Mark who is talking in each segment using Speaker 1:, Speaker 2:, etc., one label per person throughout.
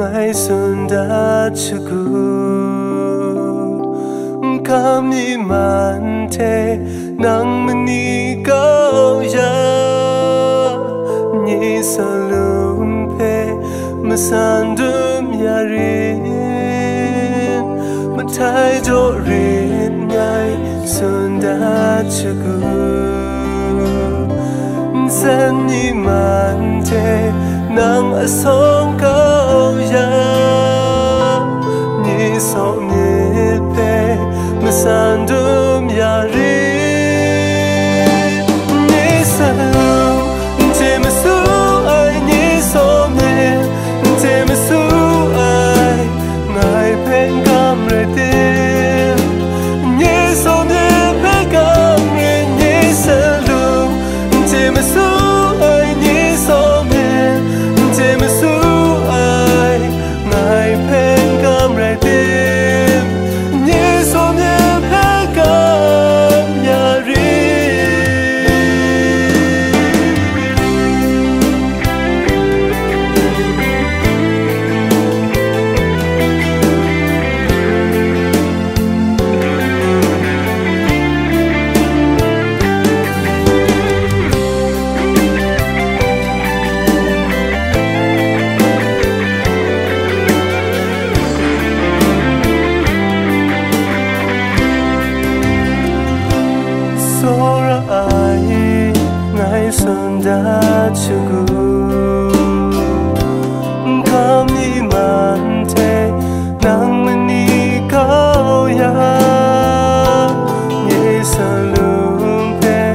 Speaker 1: ngày xuân đã chuku cam ni man thế nang mani cao ya ni salum pe masandum yarin matai do rin ngày xuân đã chuku Seng Ni man thế nang asong cao ya ni so ni pe masandum yari ni salum te masu ai ni so me te masu ai ngai pen cam re te ni so me pe cam re ni salum te masu ai ni so me te masu ai ngai pen cam re te ni so me xuân đã chuku cam ni man thế nang mani cao ya ni salum pe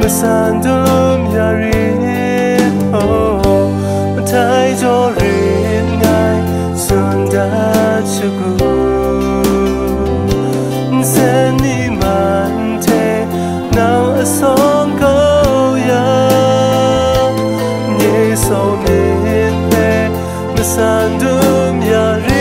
Speaker 1: masandum yarin oh matai jo rin ngai xuân đã chuku Seng Ni man thế nang asong so me pe masandum yari